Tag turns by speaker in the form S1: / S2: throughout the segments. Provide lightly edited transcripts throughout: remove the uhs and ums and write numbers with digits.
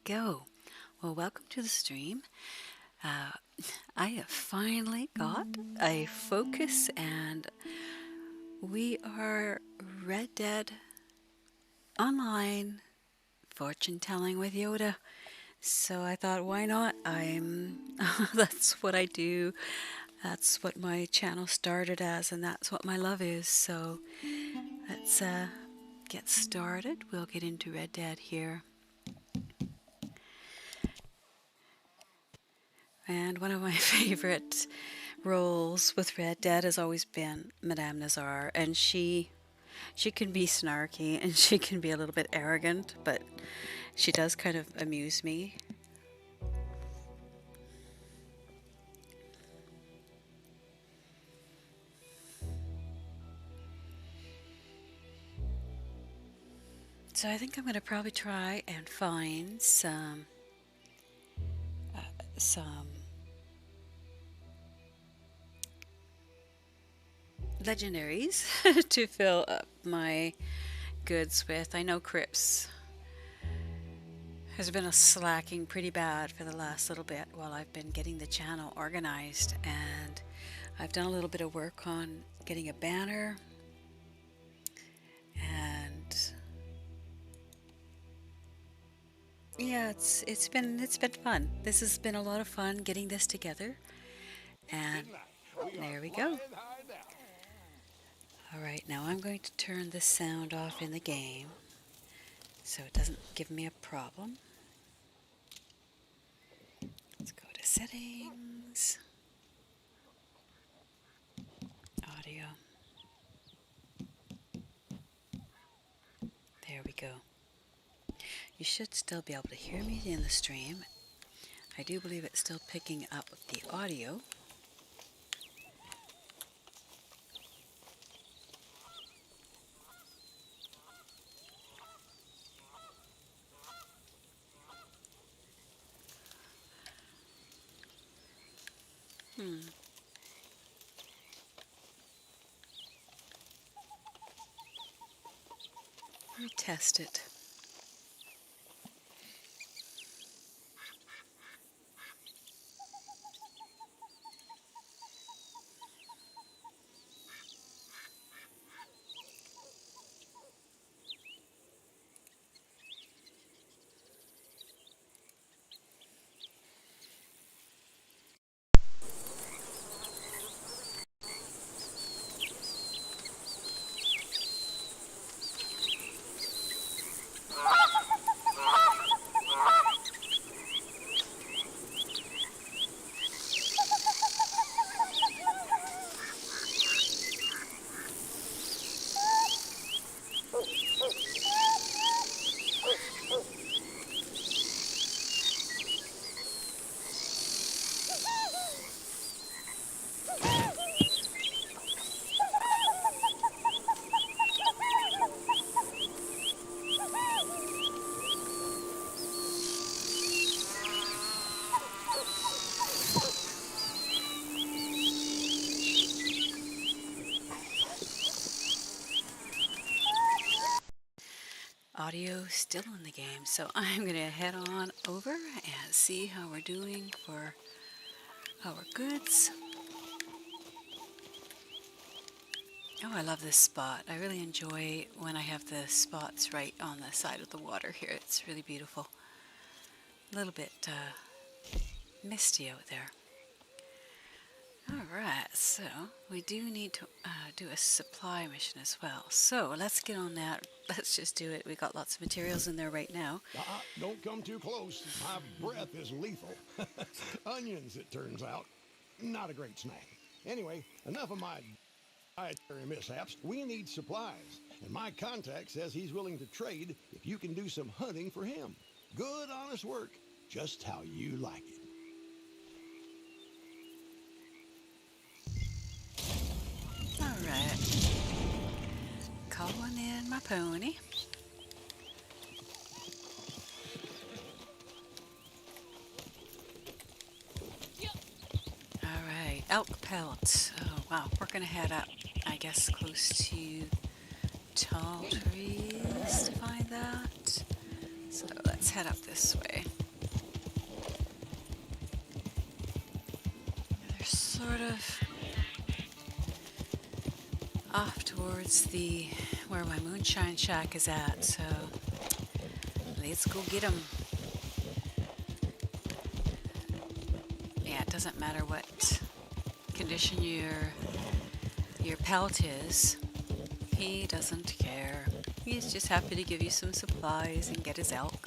S1: go. Well, welcome to the stream. I have finally got a focus and we are Red Dead Online fortune telling with Yoda. So I thought, why not? That's what I do. That's what my channel started as, and that's what my love is. So let's get started. We'll get into Red Dead here. And one of my favorite roles with Red Dead has always been Madame Nazar, and she can be snarky and she can be a little bit arrogant, but she does kind of amuse me. So I think I'm going to probably try and find some legendaries to fill up my goods with. I know Crips has been slacking pretty bad for the last little bit while I've been getting the channel organized, and I've done a little bit of work on getting a banner, and yeah, it's been fun. This has been a lot of fun getting this together, and there we go. Alright, now I'm going to turn the sound off in the game so it doesn't give me a problem. Let's go to settings, audio. There we go. You should still be able to hear me in the stream. I do believe it's still picking up the audio. Let me test it. Audio still in the game, so I'm going to head on over and see how we're doing for our goods. Oh, I love this spot. I really enjoy when I have the spots right on the side of the water here. It's really beautiful. A little bit misty out there. Alright, so we do need to do a supply mission as well. So let's get on that. Let's just do it. We got lots of materials in there right now.
S2: Don't come too close. My breath is lethal. Onions, it turns out. Not a great snack. Anyway, enough of my dietary mishaps. We need supplies. And my contact says he's willing to trade if you can do some hunting for him. Good, honest work. Just how you like it.
S1: Alright. Calling in my pony. Alright, elk pellets. Oh wow, we're gonna head up, I guess, close to tall trees to find that. So let's head up this way. sort of off towards where my Moonshine shack is at, so let's go get him. Yeah, it doesn't matter what condition your pelt is. He doesn't care. He's just happy to give you some supplies and get his elk.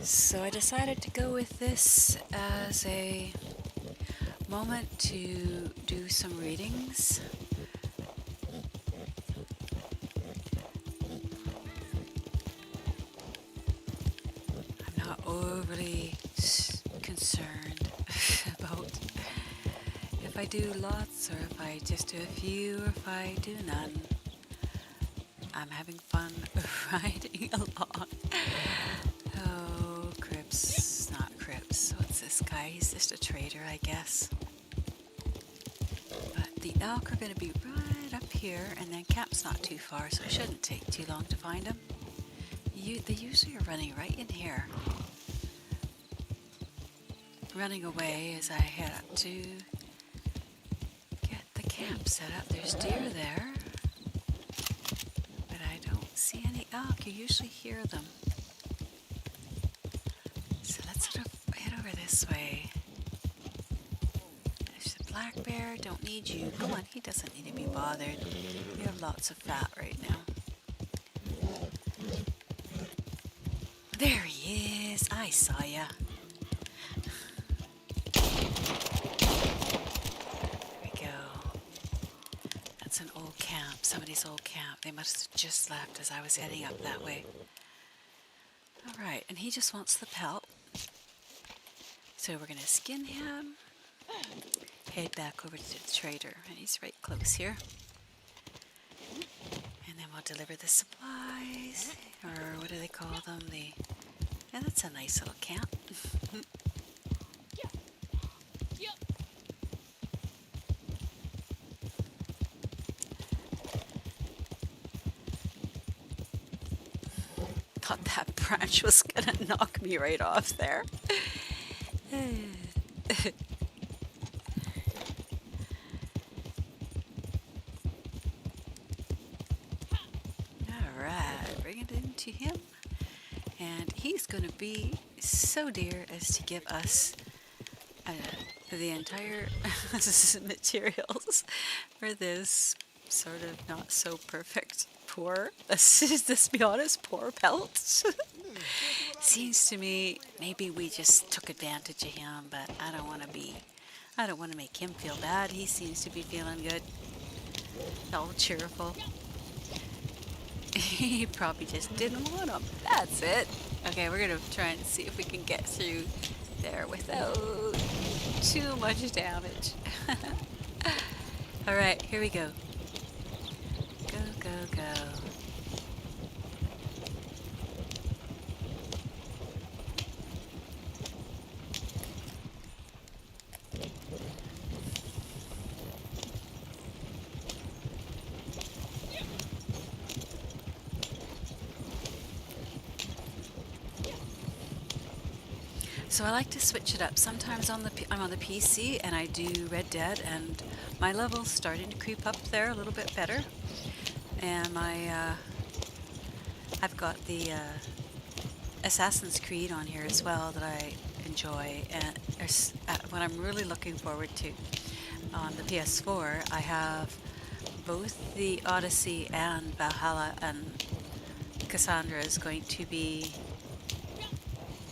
S1: So I decided to go with this as a moment to do some readings. I'm not overly concerned about if I do lots or if I just do a few or if I do none. I'm having fun riding along. Oh, Crips, not Crips. What's this guy? He's just a trader, I guess. But the elk are going to be right up here, and then camp's not too far, so it shouldn't take too long to find them. They usually are running right in here. Running away as I head up to get the camp set up. There's deer there, but I don't see any elk. You usually hear them. So let's sort of head over this way. There's the black bear. Don't need you. Come on, he doesn't need to be bothered. You have lots of fat right now. There he is. I saw ya. That's an old camp, somebody's old camp. They must have just left as I was heading up that way. Alright, and he just wants the pelt. So we're going to skin him, head back over to the trader, and he's right close here. And then we'll deliver the supplies, or what do they call them? Yeah, that's a nice little camp. Thought that branch was gonna knock me right off there. Alright, bring it into him. And he's gonna be so dear as to give us the entire materials for this sort of not so perfect let's be honest, poor pelt. Seems to me maybe we just took advantage of him, but I don't want to make him feel bad. He seems to be feeling good, all cheerful. He probably just didn't want him. That's it. Okay, we're gonna try and see if we can get through there without too much damage. Alright, here we go. Go, go, go. So I like to switch it up. Sometimes I'm on the PC and I do Red Dead, and my level's starting to creep up there a little bit better. And I've got the Assassin's Creed on here as well that I enjoy, and what I'm really looking forward to on the PS4. I have both the Odyssey and Valhalla, and Cassandra is going to be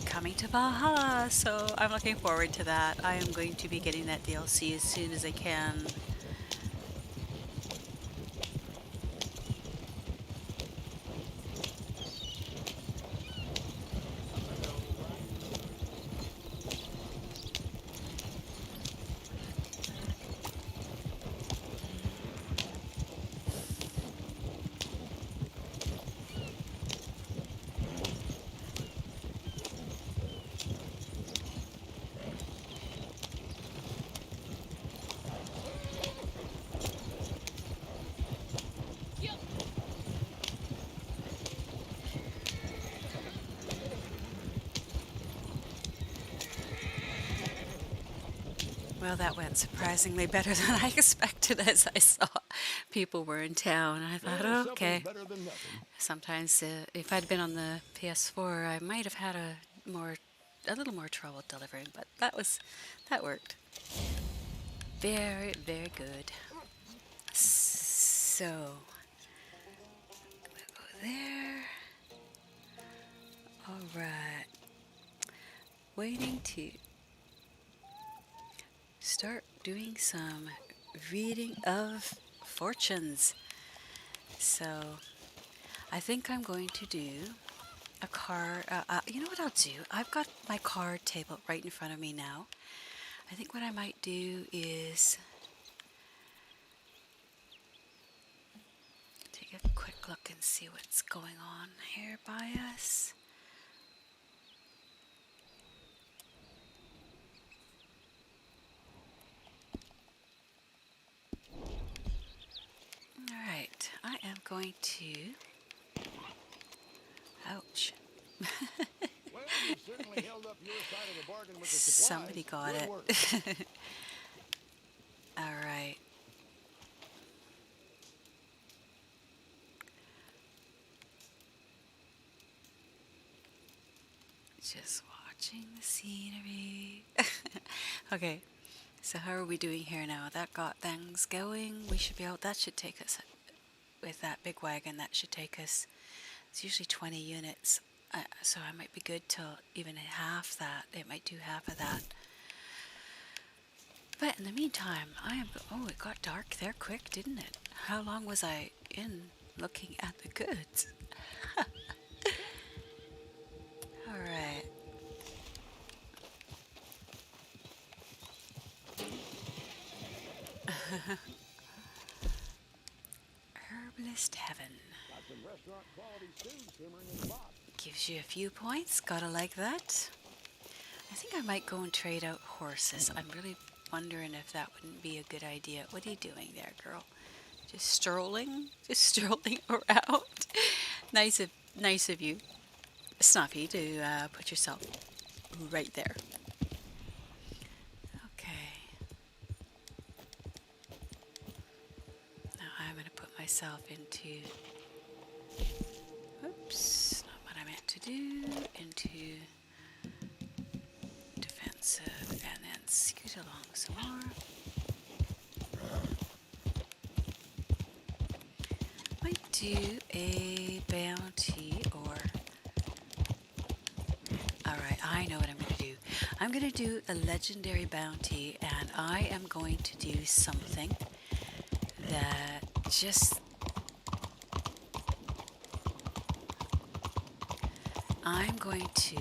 S1: coming to Valhalla, so I'm looking forward to that. I am going to be getting that DLC as soon as I can. Well, that went surprisingly better than I expected as I saw people were in town. I thought,
S2: Well,
S1: oh,
S2: something's
S1: okay.
S2: better than nothing.
S1: Sometimes if I'd been on the PS4, I might have had a little more trouble delivering, but that worked. Very, very good. So, go there. All right. Waiting to start doing some reading of fortunes. So, I think I'm going to do a card. You know what I'll do? I've got my card table right in front of me now. I think what I might do is take a quick look and see what's going on here by us. Alright, I am going to... Ouch.
S2: Well, you certainly held up your side of the bargain with the
S1: Somebody
S2: supplies.
S1: got
S2: Good
S1: it.
S2: work.
S1: Alright. Just watching the scenery. Okay, so how are we doing here now? That got things going. We should be able... That should take us... With that big wagon, that should take us... It's usually 20 units. So I might be good till even half that. It might do half of that. But in the meantime, oh, it got dark there quick, didn't it? How long was I in looking at the goods? Alright. Herbalist Heaven.
S2: Got some restaurant quality stew simmering in the pot.
S1: Gives you a few points. Gotta like that. I think I might go and trade out horses. I'm really wondering if that wouldn't be a good idea. What are you doing there, girl? Just strolling? Just strolling around? Nice of you, Snuffy, to put yourself right there. Okay. Now I'm going to put myself into... Oops, not what I meant to do. Into defensive and then scoot along some more. Might do a bounty or... Alright, I know what I'm going to do. I'm going to do a legendary bounty, and I am going to do something that just... I'm going to...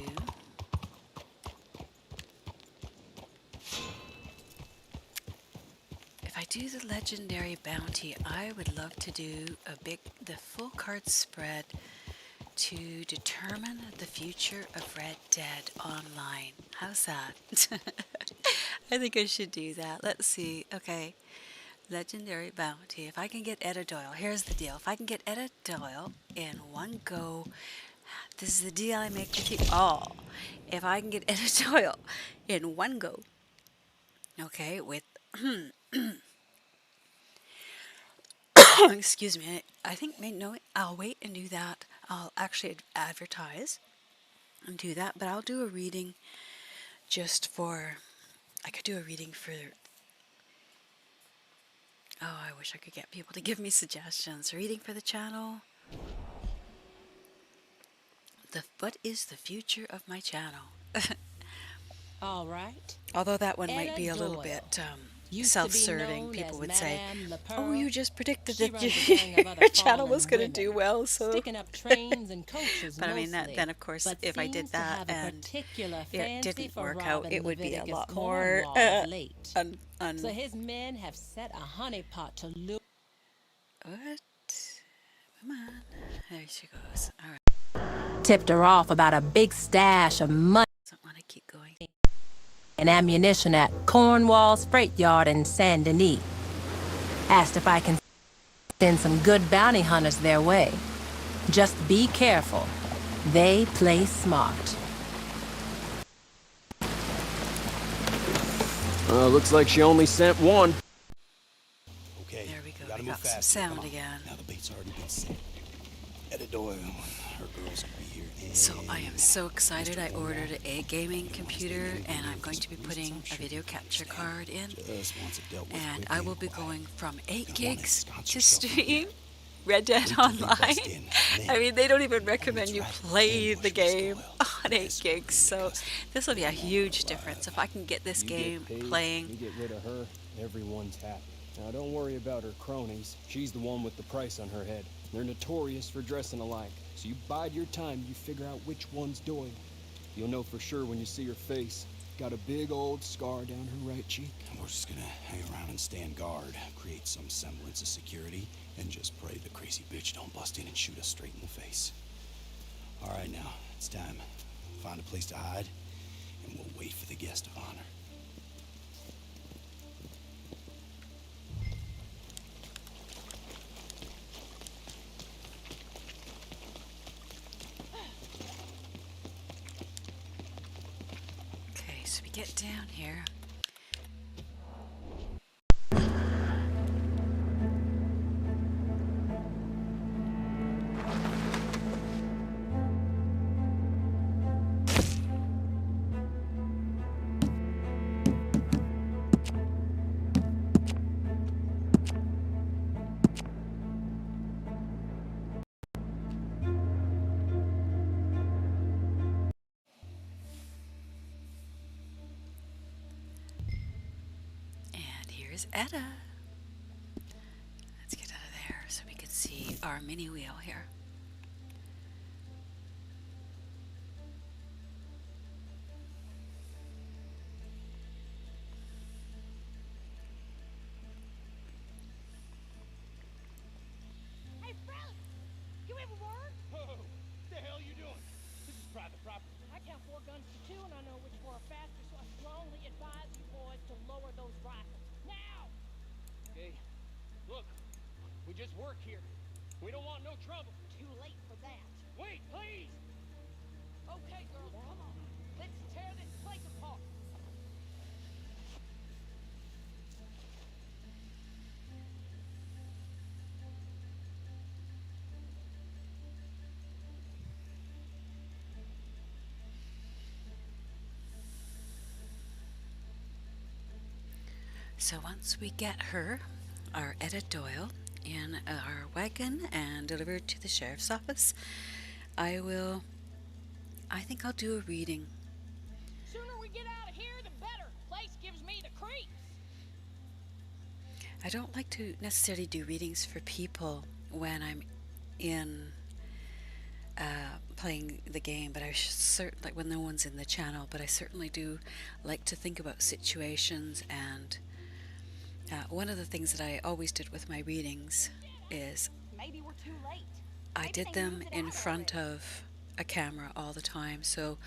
S1: If I do the legendary bounty, I would love to do the full card spread to determine the future of Red Dead Online. How's that? I think I should do that. Let's see. Okay. Legendary bounty. If I can get Etta Doyle, here's the deal. If I can get Etta Doyle in one go, this is the deal I make with you all. If I can get Etta Doyle in one go, okay, with... Excuse me. I think, no, I'll wait and do that. I'll actually advertise and do that, but I'll do a reading just for... I could do a reading for... Oh, I wish I could get people to give me suggestions. Reading for the channel. What is the future of my channel?
S3: All right.
S1: Although that one might
S3: Etta
S1: be a little
S3: Doyle.
S1: bit
S3: Used to be
S1: self-serving.
S3: known
S1: People
S3: as
S1: would say,
S3: Madame Le
S1: oh, you
S3: Pearl.
S1: just predicted
S3: She
S1: that
S3: runs a gang of other
S1: your channel
S3: fallen
S1: was going to
S3: women,
S1: do well, so...
S3: sticking up trains and coaches
S1: But I mean,
S3: mostly,
S1: then of course,
S3: but
S1: if I did
S3: seems to
S1: that
S3: have a
S1: and
S3: particular
S1: it
S3: fancy
S1: didn't
S3: for
S1: work out,
S3: robbing
S1: it would be a
S3: Leviticus
S1: lot more
S3: Cornwall of late.
S1: un...
S3: So his men have set a honeypot to lure.
S1: What? Come on. There she goes. All right.
S3: Tipped her off about a big stash of money
S1: Don't want to keep going.
S3: and ammunition at Cornwall's freight yard in Saint Denis. Asked if I can send some good bounty hunters their way. Just be careful. They play smart.
S4: Looks like she only sent one.
S2: Okay,
S1: There we go.
S2: gotta
S1: We
S2: move
S1: got some
S2: fast here. Come
S1: sound
S2: on.
S1: again.
S2: Now the bait's already been set. Etta Doyle, her girls will be here.
S1: So I am so excited.
S2: Mr.
S1: I ordered
S2: Cornwall,
S1: a gaming computer
S2: Wednesday,
S1: and I'm
S2: Wednesday,
S1: going to be putting a
S2: Wednesday,
S1: video capture
S2: Wednesday.
S1: card in.
S2: Just wants it dealt with
S1: And
S2: quickly
S1: I will be
S2: and quiet.
S1: going from 8
S2: Gonna wanna
S1: gigs
S2: ensconce
S1: to
S2: yourself in here.
S1: stream Red Dead
S2: Wait till they
S1: Online.
S2: bust in, and then
S1: I mean, they don't even
S2: when
S1: recommend
S2: it's
S1: you
S2: right,
S1: play
S2: ambush
S1: the
S2: Miss
S1: game
S2: Doyle.
S1: on 8
S2: Escort
S1: gigs.
S2: her into
S1: So
S2: custody.
S1: this will be a huge difference. If I can get this
S4: You
S1: game
S4: get paid, you
S1: playing.
S4: get rid of her, everyone's happy. Now don't worry about her cronies. She's the one with the price on her head. They're notorious for dressing alike. So you bide your time, you figure out which one's Doyle. You'll know for sure when you see her face. Got a big old scar down her right cheek.
S2: We're just gonna hang around and stand guard, create some semblance of security, and just pray the crazy bitch don't bust in and shoot us straight in the face. All right, now, it's time. Find a place to hide, and we'll wait for the guest of honor.
S1: Okay, so we get down here. And here's Etta. Let's get out of there so we can see our mini wheel here.
S5: Hey, Fred! You have a word?
S6: Whoa! The hell you doing? This is private property.
S5: I count 4 guns to 2, and I know which 4 are faster, so I strongly advise you boys to lower those rifles. Now!
S6: Okay. Look, we just work here. We don't want no trouble.
S5: Too late for that.
S6: Wait, please!
S5: Okay, girls, come on. Let's tear this place apart.
S1: So once we get her, our Etta Doyle, in our wagon and delivered to the sheriff's office, I think I'll do a reading.
S5: Sooner we get out of here, the better. Place gives me the creeps.
S1: I don't like to necessarily do readings for people when I'm in playing the game, but I should like when no one's in the channel, but I certainly do like to think about situations. And one of the things that I always did with my readings is
S5: Maybe we're too late.
S1: I
S5: Maybe
S1: did
S5: they
S1: them
S5: moved it
S1: in
S5: out
S1: front
S5: already.
S1: of a camera all the time. So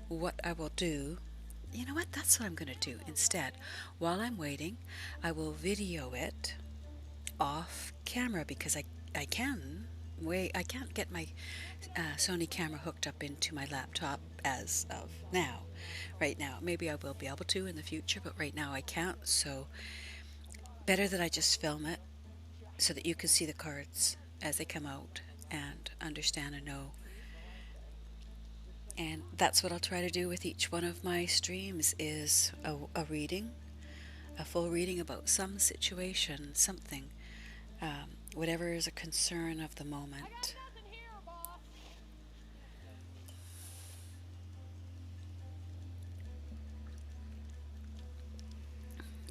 S1: what I will do, you know what, that's what I'm going to do instead. While I'm waiting, I will video it off camera, because I can't get my Sony camera hooked up into my laptop as of now. Right now, maybe I will be able to in the future, but right now I can't. So better that I just film it so that you can see the cards as they come out and understand and know. And that's what I'll try to do with each one of my streams, is a reading, a full reading about some situation, something, whatever is a concern of the moment.
S5: Nothing here, boss.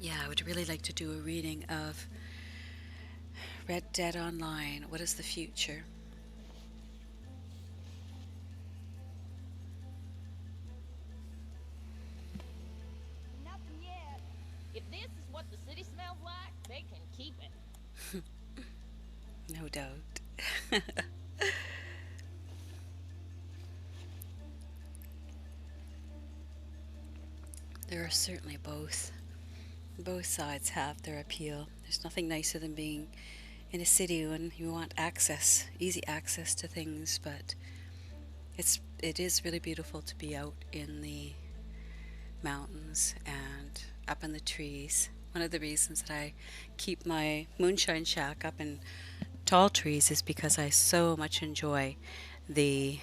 S1: Yeah, I would really like to do a reading of Red Dead Online. What is the future?
S5: Nothing yet. If this is what the city smells like, they can keep it.
S1: No doubt. There are certainly both sides have their appeal. There's nothing nicer than being in a city when you want access, easy access to things, but it is really beautiful to be out in the mountains and up in the trees. One of the reasons that I keep my moonshine shack up in tall trees is because I so much enjoy the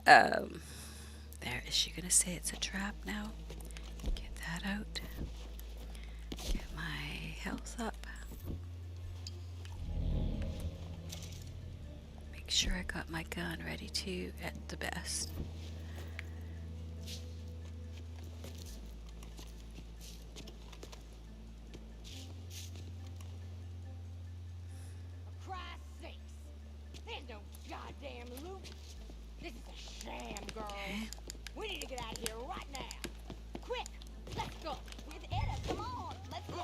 S1: there, is she gonna say it's a trap now? Get that out. Get my health up. Make sure I got my gun ready too at the best.
S5: For Christ's sakes, there's no goddamn loot. This is a sham, girl.
S1: Okay.
S5: We need to get out of here right now. Quick, let's go. With Etta, come on, let's go.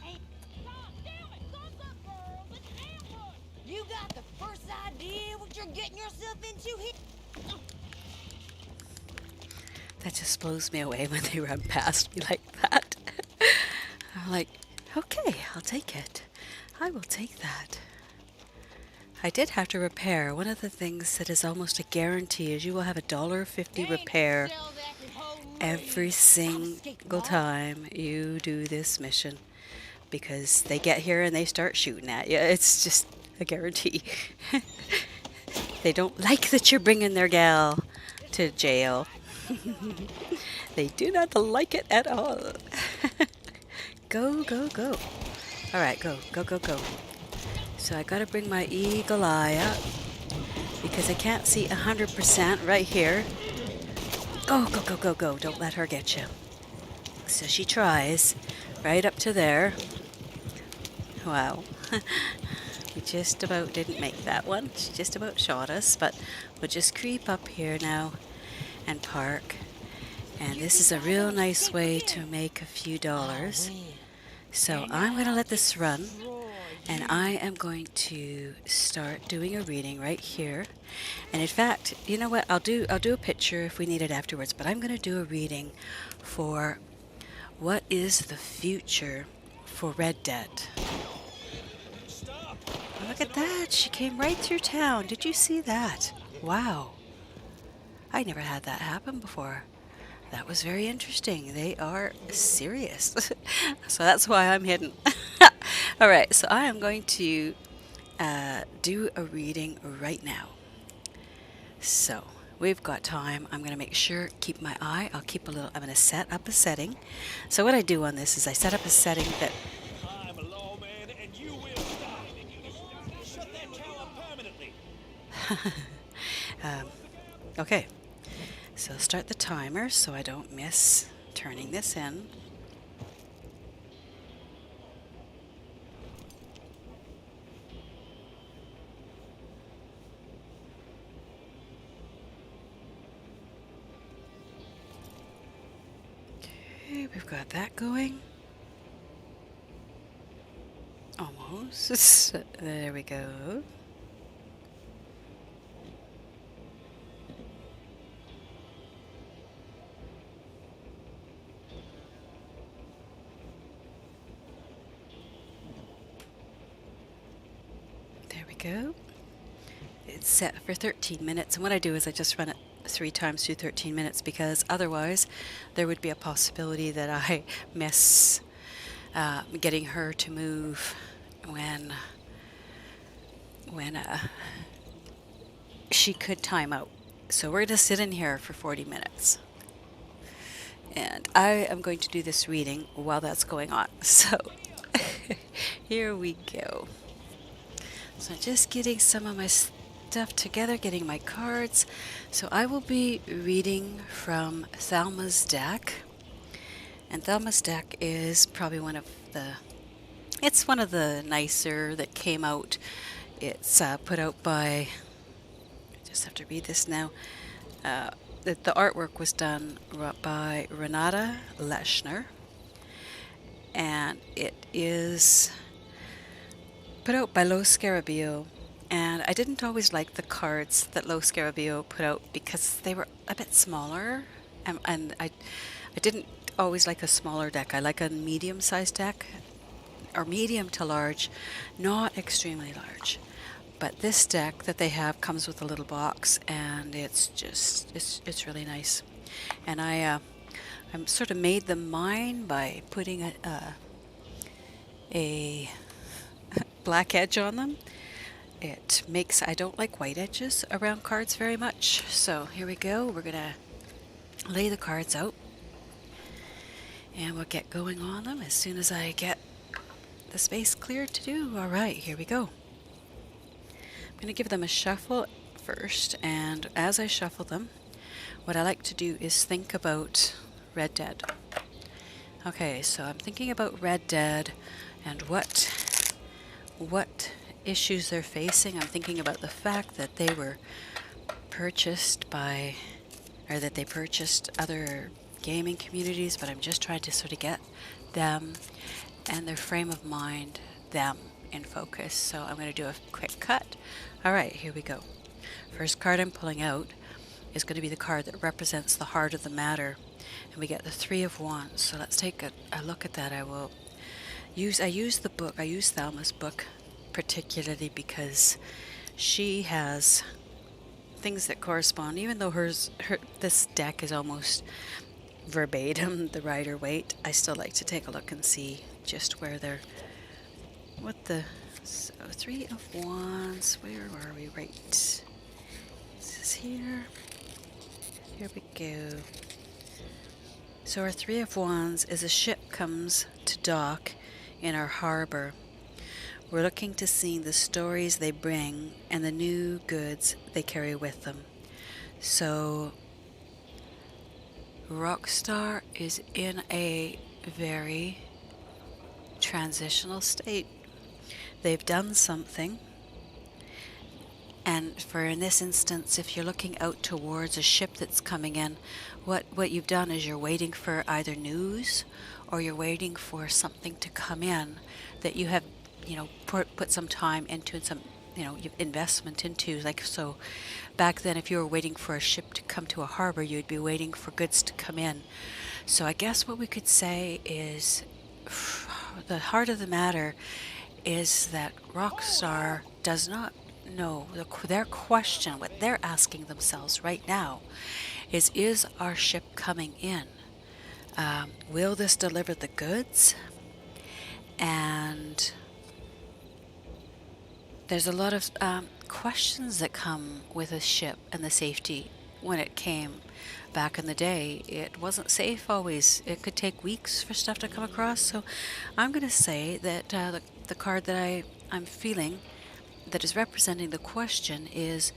S5: Hey, God damn it! Guns up, girls! It's an ambush! You got the first idea what you're getting yourself into here?
S1: That just blows me away when they run past me like that. I'm like, okay, I'll take it. I will take that. I did have to repair. One of the things that is almost a guarantee is you will have $1.50 repair every single time you do this mission, because they get here and they start shooting at you. It's just a guarantee. They don't like that you're bringing their gal to jail. They do not like it at all. Go, go, go. All right, go, go, go, go. So I gotta bring my eagle eye up because I can't see 100% right here. Go, go, go, go, go. Don't let her get you. So she tries right up to there. Wow. We just about didn't make that one. She just about shot us, but we'll just creep up here now and park. And this is a real nice way to make a few dollars. So I'm going to let this run, and I am going to start doing a reading right here. And in fact, you know what? I'll do a picture if we need it afterwards, but I'm going to do a reading for what is the future for Red Dead. Look at that. She came right through town. Did you see that? Wow. I never had that happen before. That was very interesting. They are serious. So that's why I'm hidden. All right, so I am going to do a reading right now. So we've got time. I'm going to make sure, keep my eye. I'm going to set up a setting. So what I do on this is I set up a setting that...
S6: I'm a lawman and you will stop. Shut that cow up permanently.
S1: Okay. So I'll start the timer so I don't miss turning this in. Okay, we've got that going. Almost. There we go. Go. It's set for 13 minutes, and what I do is I just run it 3 times through 13 minutes, because otherwise there would be a possibility that I miss getting her to move when she could time out. So we're going to sit in here for 40 minutes. And I am going to do this reading while that's going on. So here we go. So just getting some of my stuff together, getting my cards. So I will be reading from Thelma's deck. And Thelma's deck is probably one of the nicer that came out. It's put out by, I just have to read this now. The artwork was done by Renata Leshner. And it is put out by Lo Scarabeo, and I didn't always like the cards that Lo Scarabeo put out because they were a bit smaller, and I didn't always like a smaller deck. I like a medium-sized deck, or medium to large, not extremely large. But this deck that they have comes with a little box, and it's really nice. And I'm sort of made them mine by putting a black edge on them. It makes, I don't like white edges around cards very much. So here we go. We're gonna lay the cards out, and we'll get going on them as soon as I get the space cleared to do. All right, here we go. I'm going to give them a shuffle first, and as I shuffle them, what I like to do is think about Red Dead. Okay, so I'm thinking about Red Dead and what issues they're facing. I'm thinking about the fact that they were purchased by, or that they purchased other gaming communities, but I'm just trying to sort of get them and their frame of mind, them in focus. So I'm going to do a quick cut. All right, here we go. First card I'm pulling out is going to be the card that represents the heart of the matter, and we get the Three of Wands. So let's take a look at that. I use the book. I use Thelma's book particularly because she has things that correspond, even though this deck is almost verbatim the Rider-Waite. I still like to take a look and see just where they're, so Three of Wands, where are we? Right, this is here we go. So our Three of Wands is a ship comes to dock in our harbor. We're looking to see the stories they bring and the new goods they carry with them. So Rockstar is in a very transitional state. They've done something, and in this instance, if you're looking out towards a ship that's coming in, what you've done is you're waiting for either news or you're waiting for something to come in that you have, put some time into and some, investment into. Like, so back then, if you were waiting for a ship to come to a harbor, you'd be waiting for goods to come in. So I guess what we could say is the heart of the matter is that Rockstar does not know. Their question, what they're asking themselves right now is our ship coming in? Will this deliver the goods? And there's a lot of questions that come with a ship and the safety. When it came back in the day, it wasn't safe always. It could take weeks for stuff to come across. So I'm going to say that the card that I'm feeling that is representing the question is,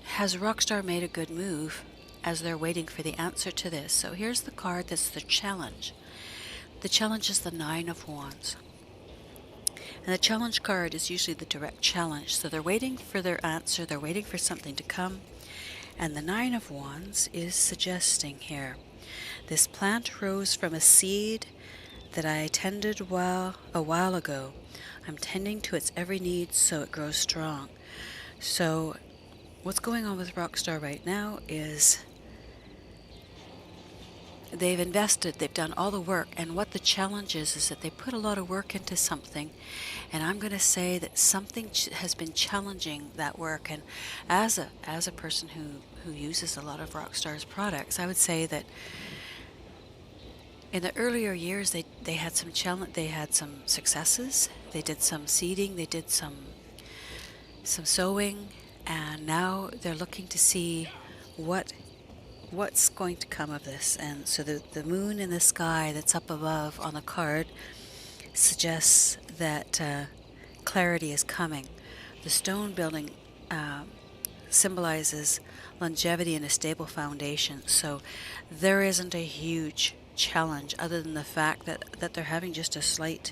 S1: has Rockstar made a good move as they're waiting for the answer to this? So here's the card that's the challenge. The challenge is the Nine of Wands. And the challenge card is usually the direct challenge. So they're waiting for their answer, they're waiting for something to come. And the Nine of Wands is suggesting here, this plant rose from a seed that I tended a while ago. I'm tending to its every need so it grows strong. So what's going on with Rockstar right now is they've invested, they've done all the work, and what the challenge is that they put a lot of work into something, and I'm going to say that something has been challenging that work. And as a person who uses a lot of Rockstar's products, I would say that in the earlier years they had some challenge, they had some successes, they did some seeding, they did some sowing, and now they're looking to see what's going to come of this. And so the moon in the sky that's up above on the card suggests that clarity is coming. The stone building symbolizes longevity and a stable foundation. So there isn't a huge challenge other than the fact that they're having just a slight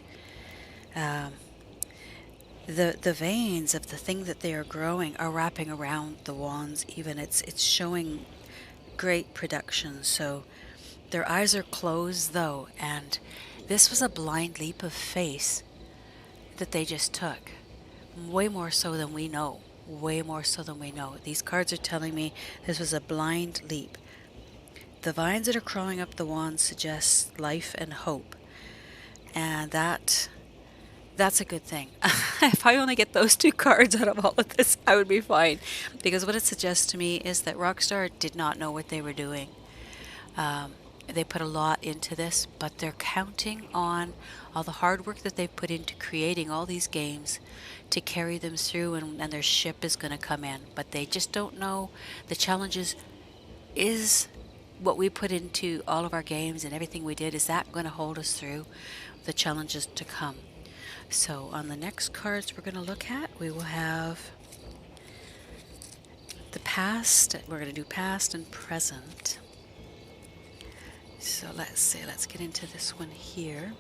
S1: the veins of the thing that they are growing are wrapping around the wands. Even it's showing great production. So their eyes are closed though, and this was a blind leap of faith that they just took, way more so than we know. These cards are telling me this was a blind leap. The vines that are crawling up the wands suggest life and hope, and that that's a good thing. If I only get those two cards out of all of this, I would be fine. Because what it suggests to me is that Rockstar did not know what they were doing. They put a lot into this, but they're counting on all the hard work that they've put into creating all these games to carry them through, and their ship is going to come in. But they just don't know the challenges. Is what we put into all of our games and everything we did, is that going to hold us through the challenges to come? So on the next cards we're going to look at, we will have the past. We're going to do past and present. So let's see, let's get into this one here.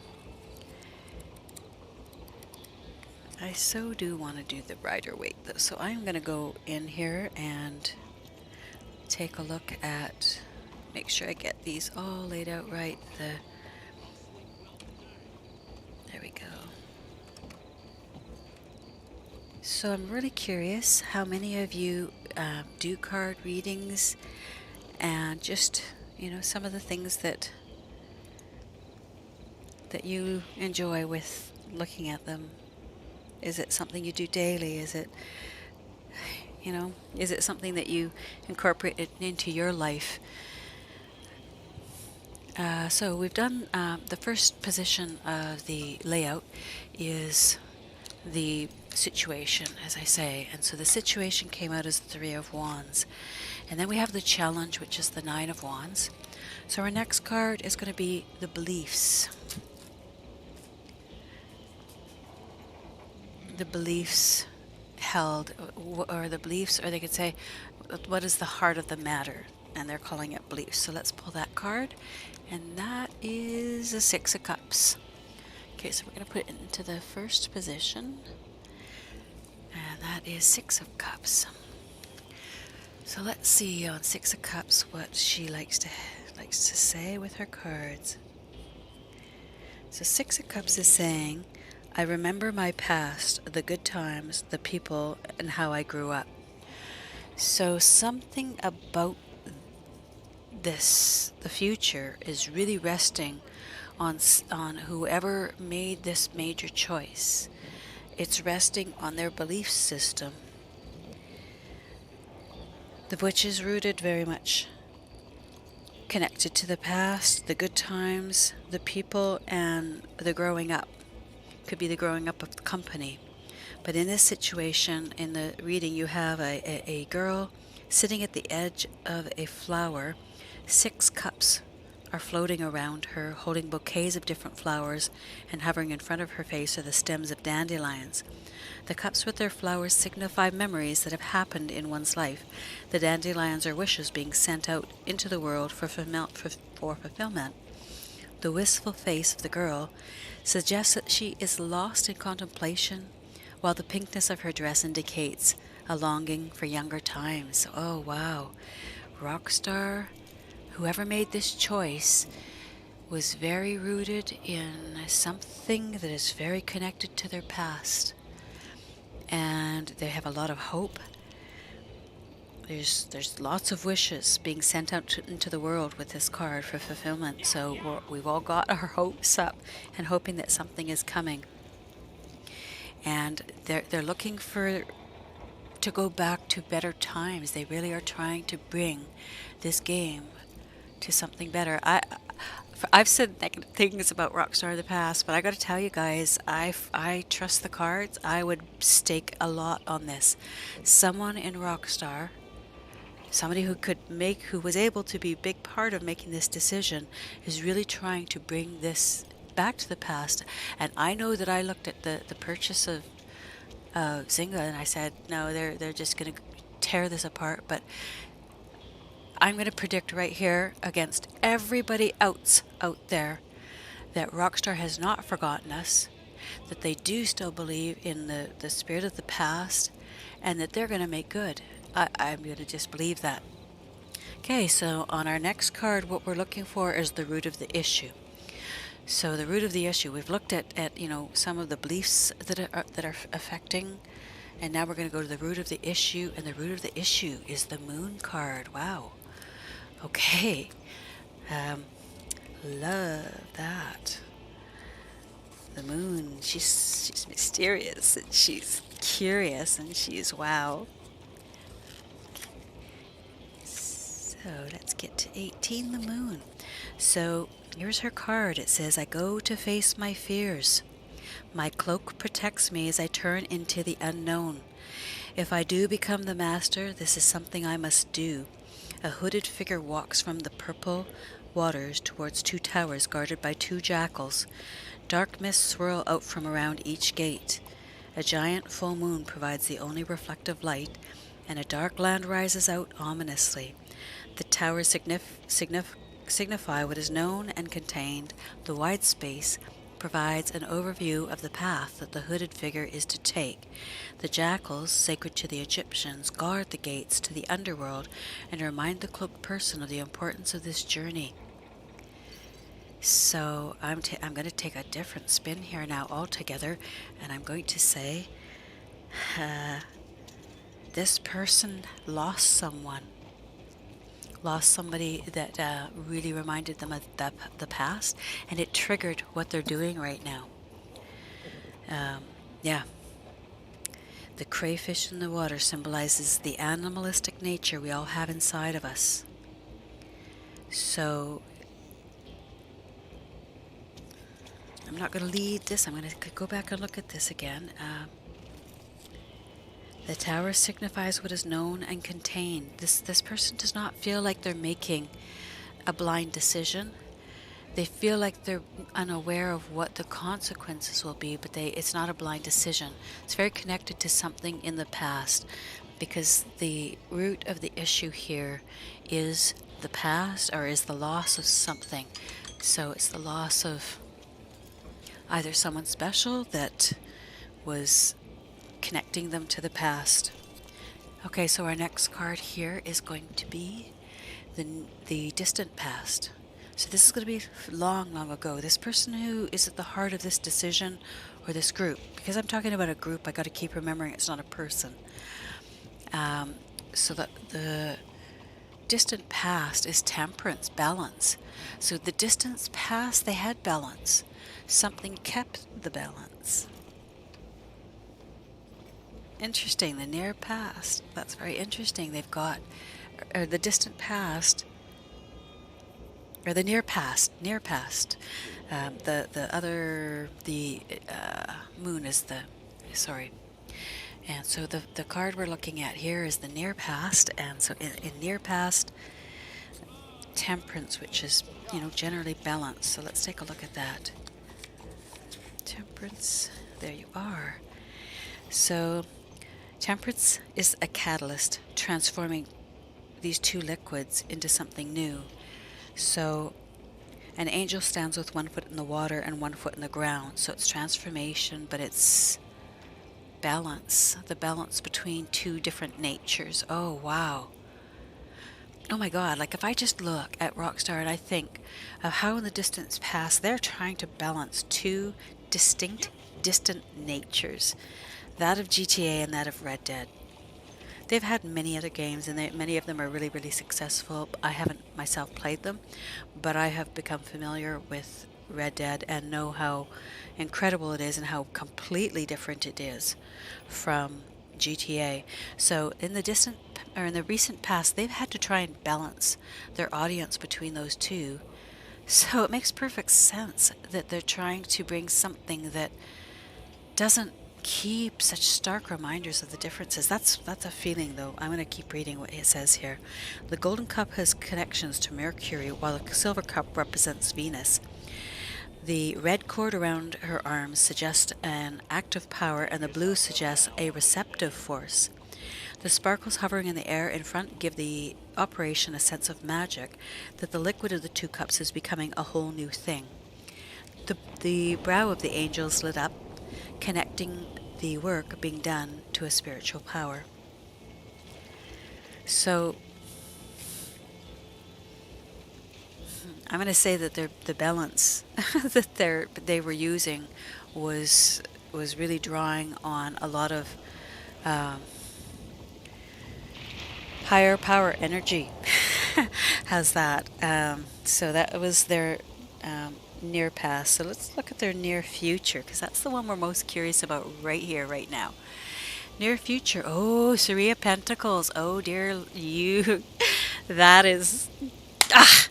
S1: I so do want to do the Rider-Waite though, so I'm going to go in here and take a look at, make sure I get these all laid out right. There we go. So I'm really curious how many of you do card readings, and just, you know, some of the things that you enjoy with looking at them. Is it something you do daily? Is it, you know, is it something that you incorporate it into your life? So we've done the first position of the layout is the situation, as I say, and so the situation came out as the Three of Wands, and then we have the challenge, which is the Nine of Wands. So our next card is going to be the beliefs. The beliefs held, or the beliefs, or they could say, what is the heart of the matter? And they're calling it beliefs. So let's pull that card, and that is a Six of Cups. Okay, so we're going to put it into the first position, and that is Six of Cups. So let's see on Six of Cups what she likes to say with her cards. So Six of Cups is saying, I remember my past, the good times, the people, and how I grew up. So something about this, the future, is really resting on whoever made this major choice. It's resting on their belief system, which is rooted very much connected to the past, the good times, the people, and the growing up. Could be the growing up of the company. But in this situation, in the reading, you have a girl sitting at the edge of a flower. Six cups are floating around her, holding bouquets of different flowers, and hovering in front of her face are the stems of dandelions. The cups with their flowers signify memories that have happened in one's life. The dandelions are wishes being sent out into the world for fulfillment. The wistful face of the girl suggests that she is lost in contemplation, while the pinkness of her dress indicates a longing for younger times. Oh, wow. Rockstar, whoever made this choice, was very rooted in something that is very connected to their past. And they have a lot of hope. There's lots of wishes being sent out into the world with this card for fulfillment. So we've all got our hopes up and hoping that something is coming. And they're looking to go back to better times. They really are trying to bring this game to something better. I've said negative things about Rockstar in the past, but I got to tell you guys, I trust the cards. I would stake a lot on this. Someone in Rockstar, somebody who was able to be a big part of making this decision, is really trying to bring this back to the past. And I know that I looked at the purchase of Zynga, and I said, no, they're just going to tear this apart. But I'm going to predict right here against everybody else out there that Rockstar has not forgotten us, that they do still believe in the spirit of the past, and that they're going to make good. I'm going to just believe that. Okay, so on our next card, what we're looking for is the root of the issue. So the root of the issue, we've looked at some of the beliefs that are affecting, and now we're going to go to the root of the issue, and the root of the issue is the Moon card. Wow. Okay. Love that. the moon. She's mysterious, and she's curious, and she's wow. So let's get to 18, the moon. So here's her card. It says, I go to face my fears. My cloak protects me as I turn into the unknown. If I do become the master, this is something I must do. A hooded figure walks from the purple waters towards two towers guarded by two jackals. Dark mists swirl out from around each gate. A giant full moon provides the only reflective light, and a dark land rises out ominously. The towers signify what is known and contained. The wide space provides an overview of the path that the hooded figure is to take. The jackals, sacred to the Egyptians, guard the gates to the underworld and remind the cloaked person of the importance of this journey. So I'm going to take a different spin here now altogether, and I'm going to say this person lost someone. Lost somebody that really reminded them of the past, and it triggered what they're doing right now. Yeah. The crayfish in the water symbolizes the animalistic nature we all have inside of us. So I'm not going to lead this. I'm going to go back and look at this again. The tower signifies what is known and contained. This person does not feel like they're making a blind decision. They feel like they're unaware of what the consequences will be, but it's not a blind decision. It's very connected to something in the past, because the root of the issue here is the past, or is the loss of something. So it's the loss of either someone special that was connecting them to the past. Okay, so our next card here is going to be the distant past. So this is going to be long, long ago. This person who is at the heart of this decision, or this group, because I'm talking about a group, I got to keep remembering it's not a person. So that the distant past is temperance, balance. So the distant past, they had balance. Something kept the balance. Interesting, the near past. That's very interesting. They've got the distant past, or the near past. The moon is sorry. And so the card we're looking at here is the near past, and so in near past, temperance, which is, generally balance. So let's take a look at that. Temperance, there you are. So temperance is a catalyst transforming these two liquids into something new. So an angel stands with one foot in the water and one foot in the ground. So it's transformation, but it's balance, the balance between two different natures. Oh, wow. Oh my God, like if I just look at Rockstar and I think of how in the distant past they're trying to balance two distinct, distant natures, that of GTA and that of Red Dead. They've had many other games, and many of them are really, really successful. I haven't myself played them, but I have become familiar with Red Dead and know how incredible it is and how completely different it is from GTA. So in the recent past, they've had to try and balance their audience between those two. So it makes perfect sense that they're trying to bring something that doesn't keep such stark reminders of the differences. That's a feeling, though. I'm going to keep reading what it says here. The golden cup has connections to Mercury, while the silver cup represents Venus. The red cord around her arms suggests an active power, and the blue suggests a receptive force. The sparkles hovering in the air in front give the operation a sense of magic, that the liquid of the two cups is becoming a whole new thing. The brow of the angels lit up, connecting the work being done to a spiritual power. So I'm going to say that the balance that they were using was really drawing on a lot of higher power energy. How's that? So that was their near past. So let's look at their near future, because that's the one we're most curious about right here, right now. Near future. Oh, Three of Pentacles. Oh dear, you. That is. Ah,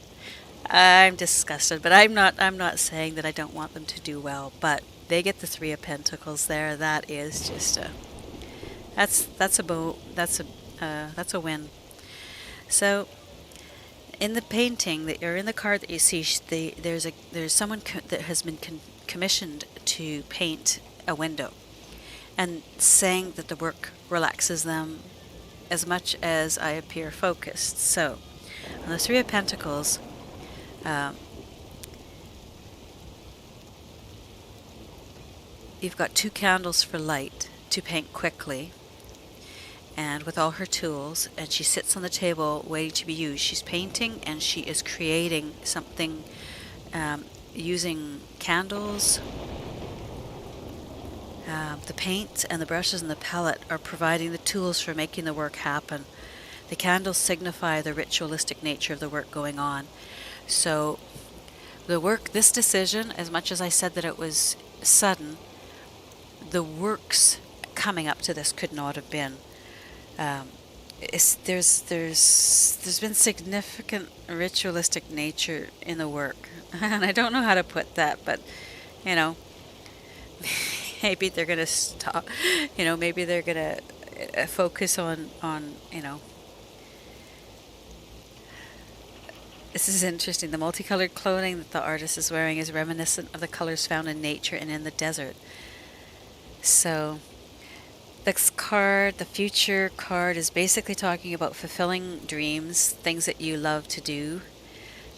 S1: I'm disgusted, but I'm not. I'm not saying that I don't want them to do well, but they get the Three of Pentacles there. That is just a. That's a that's a win. So in the painting that, or in the card that you see, there's someone that has been commissioned to paint a window, and saying that the work relaxes them as much as I appear focused. So on the Three of Pentacles, you've got 2 candles for light to paint quickly and with all her tools, and she sits on the table waiting to be used. She's painting and she is creating something using candles. The paint and the brushes and the palette are providing the tools for making the work happen. The candles signify the ritualistic nature of the work going on. So the work, this decision, as much as I said that it was sudden, the works coming up to this could not have been. There's been significant ritualistic nature in the work, and I don't know how to put that, but you know, maybe they're gonna stop. You know, maybe they're gonna focus on you know. This is interesting. The multicolored clothing that the artist is wearing is reminiscent of the colors found in nature and in the desert. So this card, the future card, is basically talking about fulfilling dreams, things that you love to do,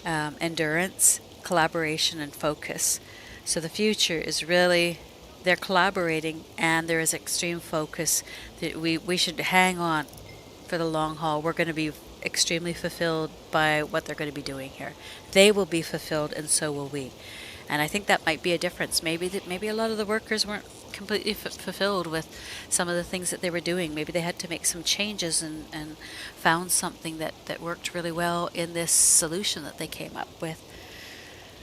S1: endurance, collaboration, and focus. So the future is really, they're collaborating, and there is extreme focus that we should hang on for the long haul. We're going to be extremely fulfilled by what they're going to be doing here. They will be fulfilled, and so will we. And I think that might be a difference. Maybe a lot of the workers weren't completely fulfilled with some of the things that they were doing. Maybe they had to make some changes and found something that worked really well in this solution that they came up with.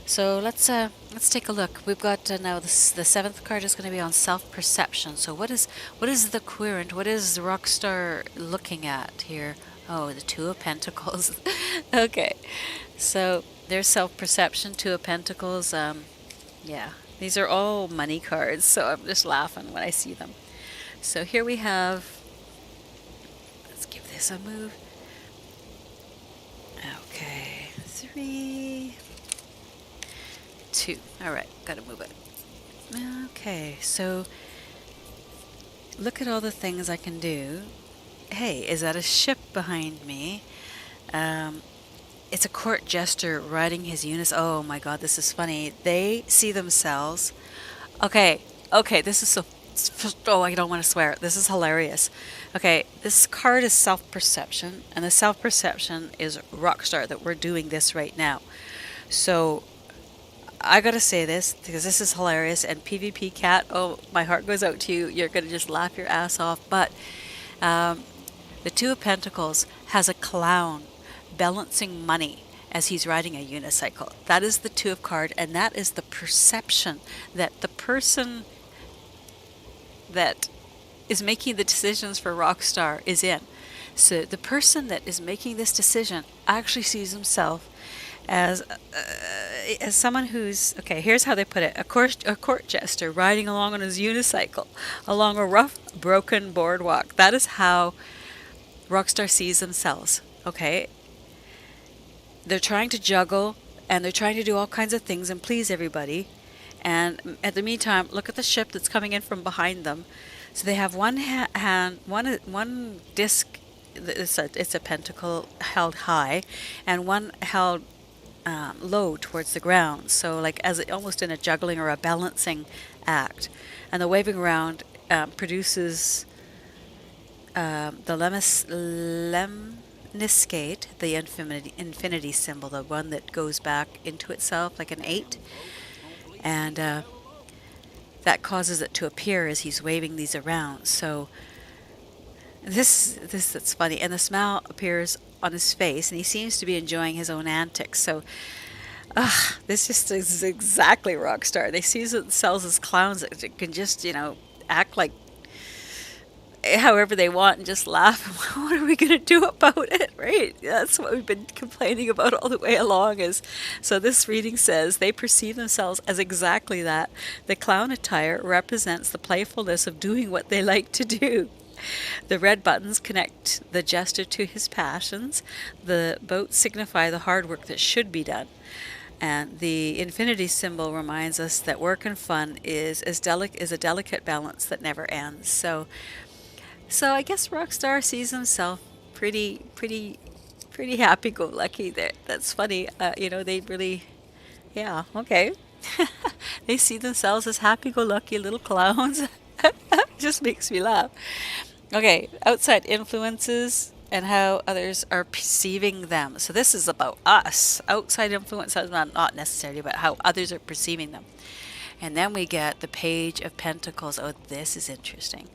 S1: So let's take a look. We've got now the 7th card is going to be on self-perception. So what is the querent? What is Rockstar looking at here? Oh, the 2 of Pentacles. Okay, so there's self-perception, 2 of Pentacles. Yeah, these are all money cards, so I'm just laughing when I see them. So here we have, let's give this a move. Okay, 3, 2. All right, gotta move it. Okay, so look at all the things I can do. Hey, is that a ship behind me? It's a court jester riding his Eunice. Oh my god, this is funny. They see themselves. Okay, this is so... Oh, I don't want to swear. This is hilarious. Okay, this card is self-perception, and the self-perception is Rockstar, that we're doing this right now. So I gotta say this, because this is hilarious, and PvP Cat, oh, my heart goes out to you. You're gonna just laugh your ass off, but the 2 of Pentacles has a clown balancing money as he's riding a unicycle. That is the 2 of card, and that is the perception that the person that is making the decisions for Rockstar is in. So the person that is making this decision actually sees himself as someone who's, okay, here's how they put it, a court jester riding along on his unicycle along a rough, broken boardwalk. That is how Rockstar sees themselves, okay? They're trying to juggle, and they're trying to do all kinds of things and please everybody. And at the meantime, look at the ship that's coming in from behind them. So they have one disc, it's a pentacle held high, and one held low towards the ground. So like almost in a juggling or a balancing act. And the waving around produces the lemniscate, the infinity symbol, the one that goes back into itself like an 8, and that causes it to appear as he's waving these around. So that's funny, and the smile appears on his face, and he seems to be enjoying his own antics. So This just is exactly Rockstar. They see themselves as clowns that can just, act like however they want and just laugh. What are we going to do about it, right? That's what we've been complaining about all the way along. Is so this reading says they perceive themselves as exactly that. The clown attire represents the playfulness of doing what they like to do. The red buttons connect the jester to his passions. The boats signify the hard work that should be done. And the infinity symbol reminds us that work and fun is a delicate balance that never ends. So I guess Rockstar sees himself pretty happy-go-lucky. There, that's funny. They really, yeah, okay. They see themselves as happy-go-lucky little clowns. Just makes me laugh. Okay, outside influences and how others are perceiving them. So this is about us. Outside influences, not necessarily, but how others are perceiving them. And then we get the Page of Pentacles. Oh, this is interesting.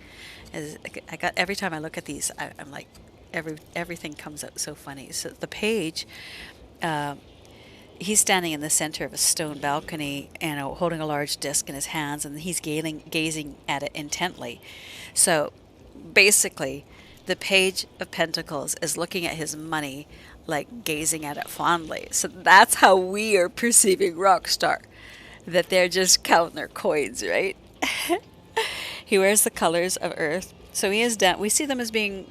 S1: Every time I look at these, I'm like, everything comes out so funny. So the Page, he's standing in the center of a stone balcony and holding a large disc in his hands, and he's gazing at it intently. So basically, the Page of Pentacles is looking at his money, like gazing at it fondly. So that's how we are perceiving Rockstar, that they're just counting their coins, right? He wears the colors of Earth, so he is down. We see them as being,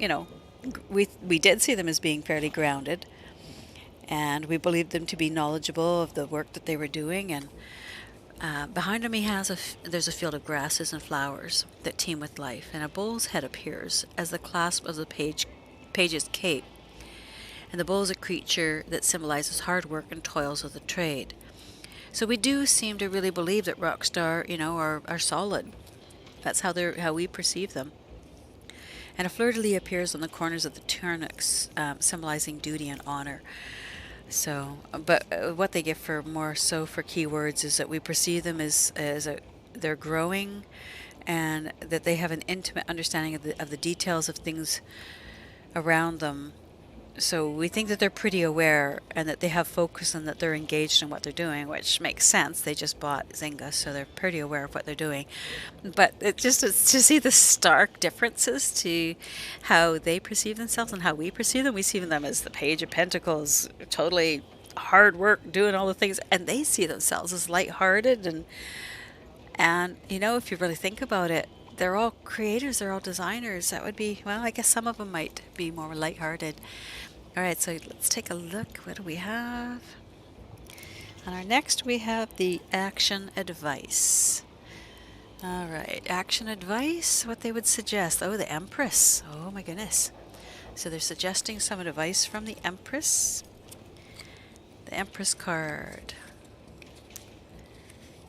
S1: we did see them as being fairly grounded, and we believed them to be knowledgeable of the work that they were doing. And behind him, there's a field of grasses and flowers that teem with life, and a bull's head appears as the clasp of the page's cape. And the bull is a creature that symbolizes hard work and toils of the trade. So we do seem to really believe that Rockstar, are solid. That's how we perceive them. And a fleur-de-lis appears on the corners of the tunics, symbolizing duty and honor. So, but what they give for keywords is that we perceive them as they're growing, and that they have an intimate understanding of the details of things around them. So we think that they're pretty aware, and that they have focus, and that they're engaged in what they're doing, which makes sense. They just bought Zynga, so they're pretty aware of what they're doing. But it's to see the stark differences to how they perceive themselves and how we perceive them. We see them as the Page of Pentacles, totally hard work, doing all the things, and they see themselves as lighthearted. And if you really think about it, they're all creators, they're all designers. That would be, well, I guess some of them might be more lighthearted. All right, so let's take a look. What do we have? On our next, we have the Action Advice. All right, Action Advice, what they would suggest. Oh, the Empress. Oh, my goodness. So they're suggesting some advice from the Empress. The Empress card.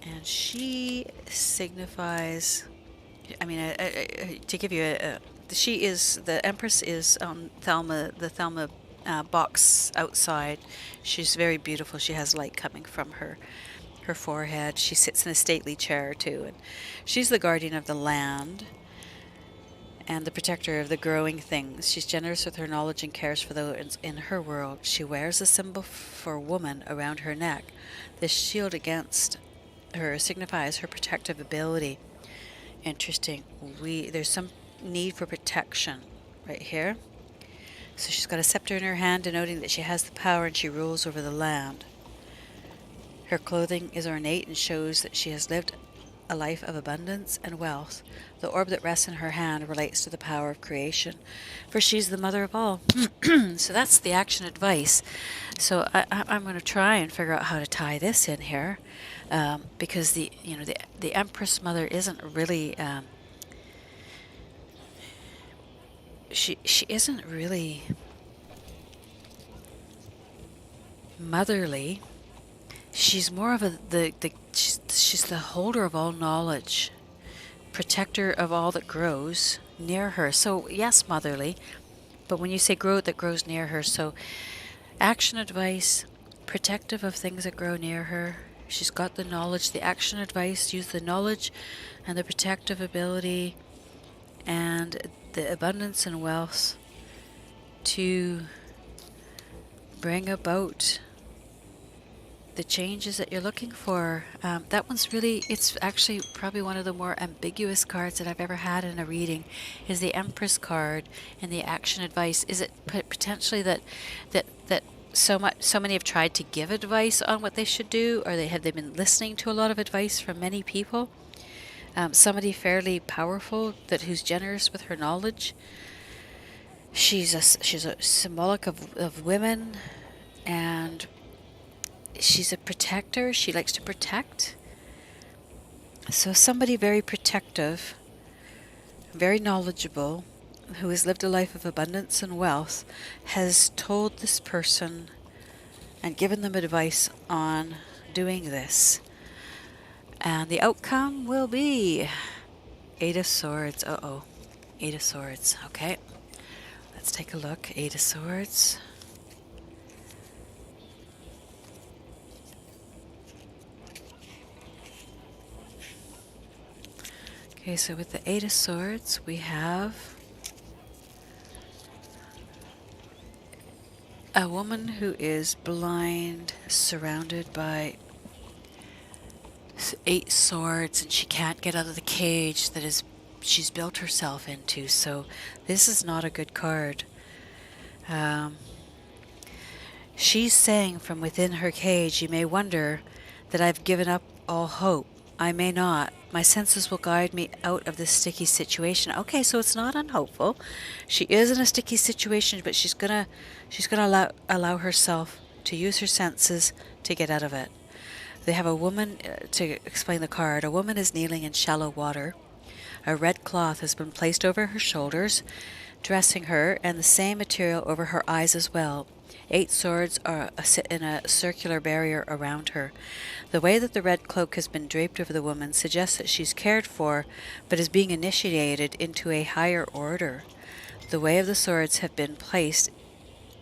S1: And she signifies... to give you the Empress is on the Thelma box outside. She's very beautiful. She has light coming from her forehead. She sits in a stately chair too, and she's the guardian of the land and the protector of the growing things. She's generous with her knowledge and cares for those in her world. She wears a symbol for woman around her neck. This shield against her signifies her protective ability. Interesting. There's some need for protection right here. So she's got a scepter in her hand, denoting that she has the power and she rules over the land. Her clothing is ornate and shows that she has lived a life of abundance and wealth. The orb that rests in her hand relates to the power of creation, for she's the mother of all. So that's the Action Advice. So I'm going to try and figure out how to tie this in here, because the Empress Mother isn't really she isn't really motherly. She's more of she's the holder of all knowledge, protector of all that grows near her. So yes, motherly, but when you say that grows near her, so Action Advice, protective of things that grow near her. She's got the knowledge. The Action Advice, use the knowledge and the protective ability and the abundance and wealth to bring about the changes that you're looking for. That one's really, it's actually probably one of the more ambiguous cards that I've ever had in a reading, is the Empress card in the Action Advice. Is it potentially that so many have tried to give advice on what they should do, or have they been listening to a lot of advice from many people? Somebody fairly powerful who's generous with her knowledge. She's a symbolic of women, and she's a protector. She likes to protect. So somebody very protective, very knowledgeable, who has lived a life of abundance and wealth, has told this person and given them advice on doing this. And the outcome will be Eight of Swords. Uh-oh. Eight of Swords. Okay. Let's take a look. Eight of Swords. Okay, so with the Eight of Swords, we have a woman who is blind, surrounded by eight swords, and she can't get out of the cage that she's built herself into. So this is not a good card. She's saying from within her cage, you may wonder that I've given up all hope. I may not. My senses will guide me out of this sticky situation. Okay, so it's not unhopeful. She is in a sticky situation, but she's gonna allow herself to use her senses to get out of it. They have a woman, to explain the card, a woman is kneeling in shallow water. A red cloth has been placed over her shoulders, dressing her, and the same material over her eyes as well. Eight swords sit in a circular barrier around her. The way that the red cloak has been draped over the woman suggests that she's cared for, but is being initiated into a higher order. The way of the swords have been placed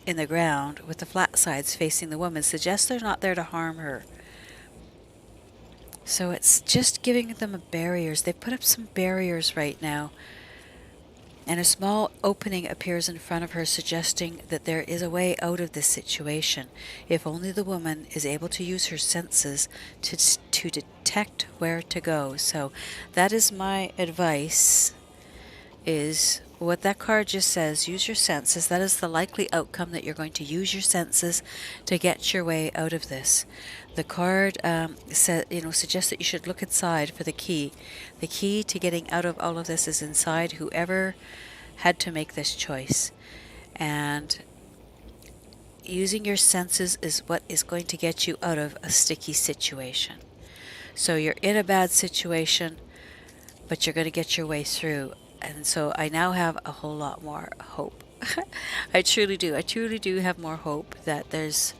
S1: in the ground, with the flat sides facing the woman, suggests they're not there to harm her. So it's just giving them barriers. They put up some barriers right now. And a small opening appears in front of her, suggesting that there is a way out of this situation, if only the woman is able to use her senses to detect where to go. So that is my advice, is what that card just says: use your senses. That is the likely outcome, that you're going to use your senses to get your way out of this. The card suggests that you should look inside for the key. The key to getting out of all of this is inside whoever had to make this choice. And using your senses is what is going to get you out of a sticky situation. So you're in a bad situation, but you're going to get your way through. And so I now have a whole lot more hope. I truly do. I truly do have more hope that there's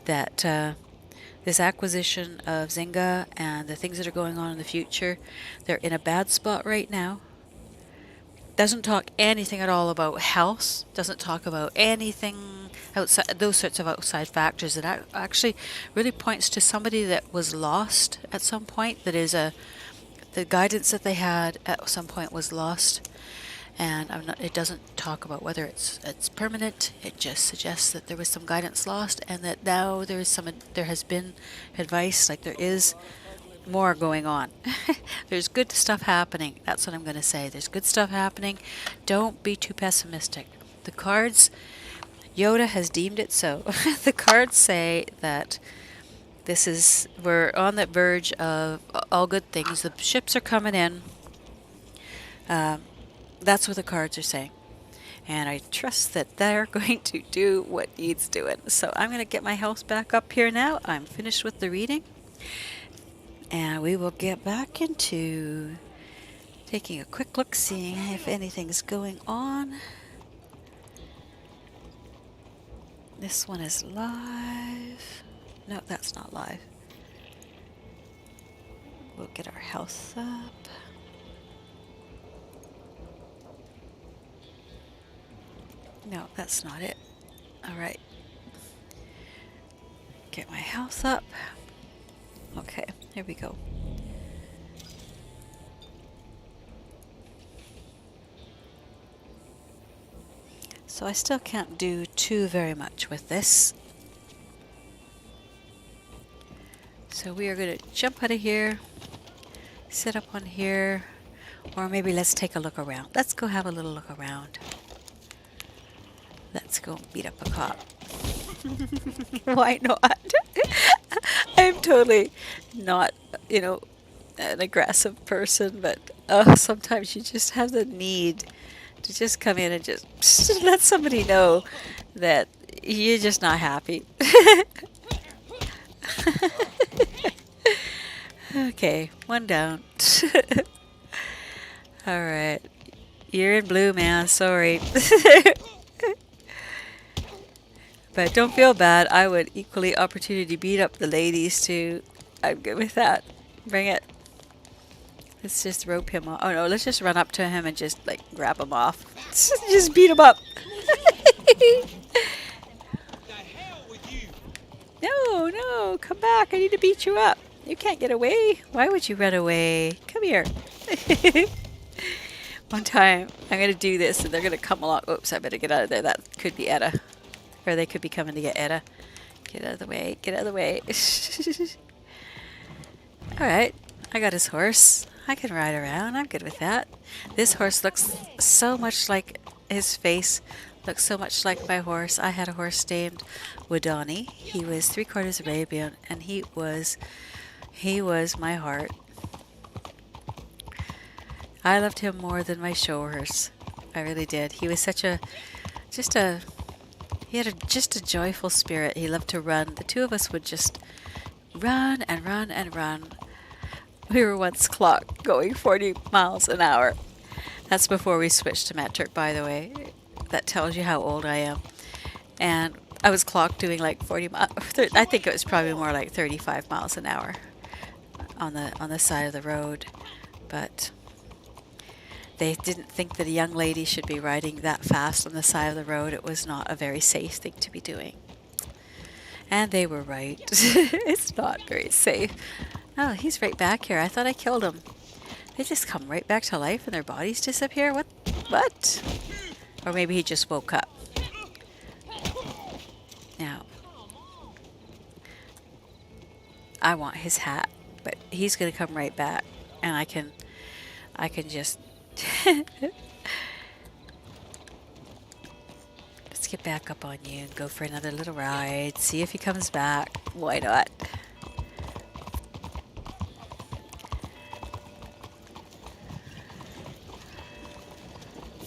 S1: this acquisition of Zynga and the things that are going on in the future, they're in a bad spot right now. Doesn't talk anything at all about health, doesn't talk about anything outside, those sorts of outside factors. It actually really points to somebody that was lost at some point, that is the guidance that they had at some point was lost. And it doesn't talk about whether it's permanent. It just suggests that there was some guidance lost, and that now there has been advice, like there is more going on. There's good stuff happening. That's what I'm going to say. There's good stuff happening. Don't be too pessimistic. The cards, Yoda has deemed it so. The cards say that we're on the verge of all good things. The ships are coming in. That's what the cards are saying. And I trust that they're going to do what needs doing. So I'm going to get my health back up here now. I'm finished with the reading. And we will get back into taking a quick look, seeing if anything's going on. This one is live. No, that's not live. We'll get our health up. No, that's not it. Alright. Get my health up. Okay, here we go. So I still can't do very much with this. So we are going to jump out of here, sit up on here, or maybe let's take a look around. Let's go have a little look around. Let's go beat up a cop. Why not? I'm totally not, you know, an aggressive person, but sometimes you just have the need to just come in and just let somebody know that you're just not happy. Okay, one down. All right. You're in blue, man. Sorry. But don't feel bad. I would equally opportunity beat up the ladies too. I'm good with that. Bring it. Let's just rope him off. Oh no, let's just run up to him and just like grab him off. Just beat him up. No, no, come back. I need to beat you up. You can't get away. Why would you run away? Come here. One time, I'm going to do this and they're going to come along. Oops, I better get out of there. That could be Etta. Or they could be coming to get Etta. Get out of the way. Get out of the way. Alright, I got his horse. I can ride around. I'm good with that. This horse looks so much like his face. Looks so much like my horse. I had a horse named Wadani. He was 3/4 Arabian, and he was my heart. I loved him more than my show horse. I really did. He was such a, he had just a joyful spirit. He loved to run. The two of us would just run and run and run. We were once clocked going 40 miles an hour. That's before we switched to metric, by the way. That tells you how old I am. And I was clocked doing like 40 miles. I think it was probably more like 35 miles an hour on the side of the road. But they didn't think that a young lady should be riding that fast on the side of the road. It was not a very safe thing to be doing. And they were right. It's not very safe. Oh, he's right back here. I thought I killed him. They just come right back to life and their bodies disappear? What? Or maybe he just woke up. Now, I want his hat, but he's going to come right back. And I can just... Let's get back up on you and go for another little ride. See if he comes back. Why not?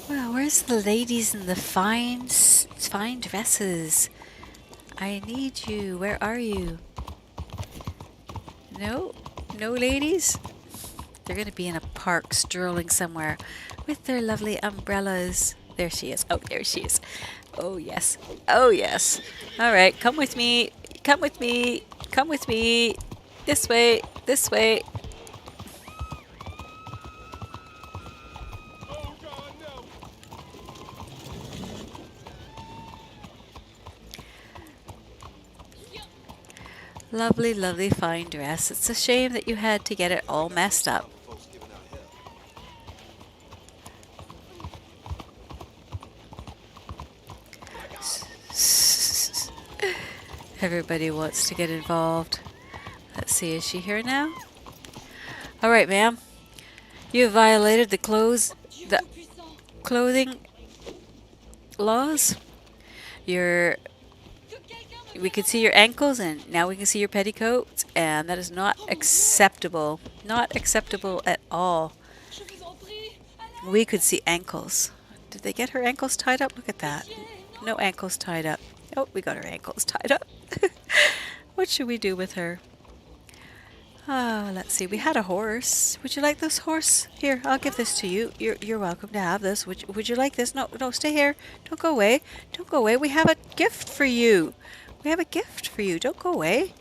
S1: Well, where's the ladies in the fine dresses? I need you. Where are you? No? No ladies? They're going to be in a park strolling somewhere with their lovely umbrellas. There she is. Oh, there she is. Oh, yes. Oh, yes. All right, come with me. Come with me. Come with me. This way. This way. Lovely, lovely fine dress. It's a shame that you had to get it all messed up. Everybody wants to get involved. Let's see, is she here now? All right, ma'am. You have violated the clothing laws. We can see your ankles, and now we can see your petticoats, and that is not acceptable. Not acceptable at all. We could see ankles. Did they get her ankles tied up? Look at that. No ankles tied up. Oh, we got her ankles tied up. What should we do with her? Oh, let's see. We had a horse. Would you like this horse? Here, I'll give this to you. You're welcome to have this. Would you like this? No, stay here. Don't go away. Don't go away. We have a gift for you. We have a gift for you. Don't go away.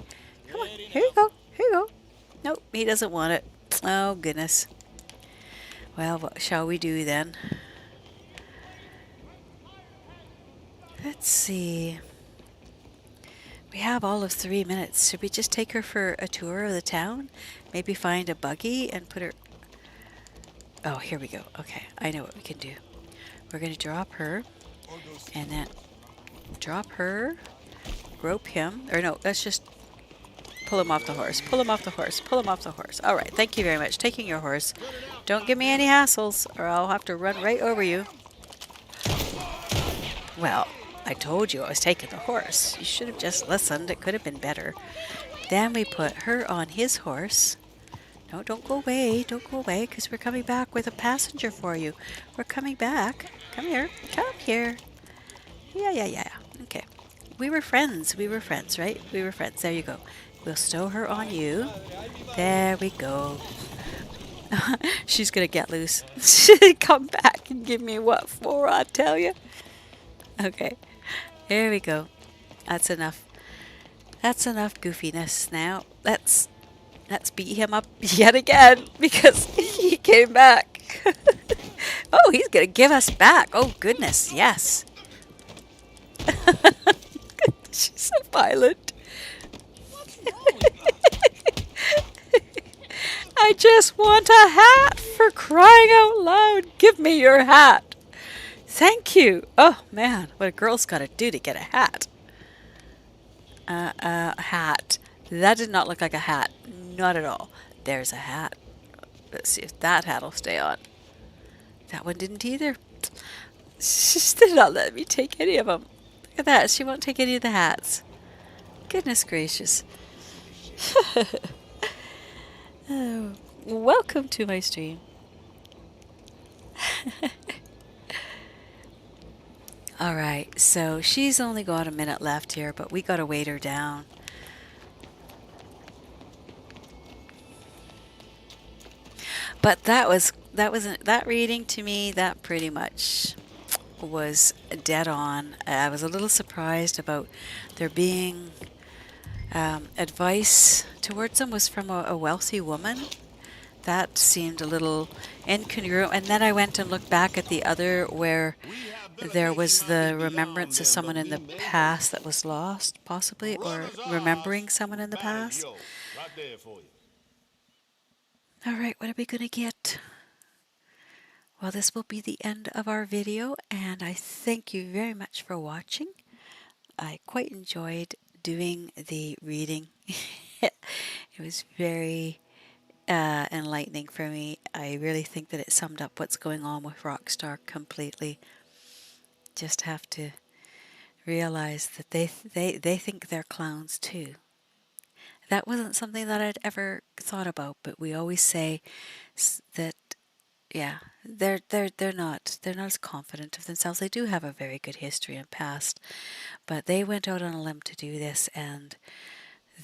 S1: Come on. Here you go. Here you go. Nope, he doesn't want it. Oh, goodness. Well, what shall we do then? Let's see. We have all of 3 minutes. Should we just take her for a tour of the town? Maybe find a buggy and put her... Oh, here we go. Okay, I know what we can do. We're going to drop her. And then drop her. Rope him. Or no, let's just Pull him off the horse. Pull him off the horse. Pull him off the horse. All right. Thank you very much. Taking your horse. Don't give me any hassles, or I'll have to run right over you. Well, I told you I was taking the horse. You should have just listened. It could have been better. Then we put her on his horse. No, don't go away. Don't go away, because we're coming back with a passenger for you. We're coming back. Come here. Come here. Yeah. Okay. We were friends. We were friends, right? We were friends. There you go. We'll stow her on you. There we go. She's going to get loose. Come back and give me what for, I tell you. Okay. There we go. That's enough. That's enough goofiness. Now, let's beat him up yet again, because he came back. Oh, he's going to give us back. Oh, goodness. Yes. She's so violent. I just want a hat, for crying out loud. Give me your hat. Thank you. Oh, man. What a girl's got to do to get a hat. A hat. That did not look like a hat. Not at all. There's a hat. Let's see if that hat will stay on. That one didn't either. She's not letting me take any of them. Look at that. She won't take any of the hats. Goodness gracious. Oh, welcome to my stream. Alright, so she's only got a minute left here, but we gotta wait her down. But that reading to me, that pretty much was dead on. I was a little surprised about there being advice towards him was from a wealthy woman. That seemed a little incongruent. And then I went and looked back at the other where there was the remembrance of someone in the past that was lost, possibly, or remembering someone in the past. All right, what are we going to get? Well, this will be the end of our video, and I thank you very much for watching. I quite enjoyed doing the reading. It was very enlightening for me. I really think that it summed up what's going on with Rockstar completely. Just have to realize that they think they're clowns too. That wasn't something that I'd ever thought about, but we always say that, yeah, they're not as confident of themselves. They do have a very good history and past, but they went out on a limb to do this, and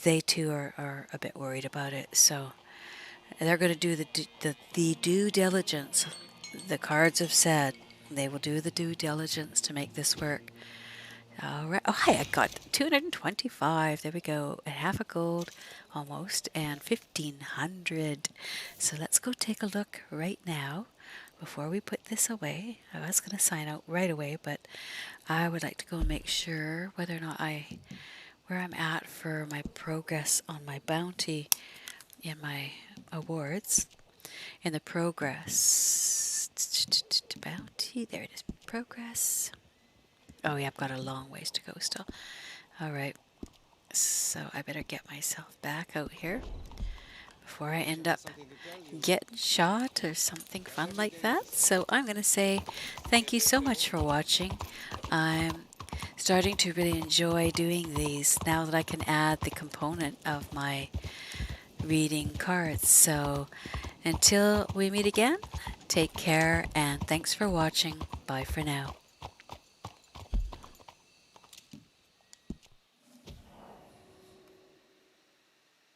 S1: they too are a bit worried about it. So they're going to do the due diligence. The cards have said they will do the due diligence to make this work. All right. Oh, hi, I got 225. There we go. And half a gold, almost, and 1,500. So let's go take a look right now before we put this away. I was going to sign out right away, but I would like to go and make sure whether or not where I'm at for my progress on my bounty in my awards. In the progress bounty, there it is. Progress. Oh yeah, I've got a long ways to go still. Alright, so I better get myself back out here before I end up getting shot or something fun like that. So I'm going to say thank you so much for watching. I'm starting to really enjoy doing these now that I can add the component of my reading cards. So until we meet again, take care and thanks for watching. Bye for now.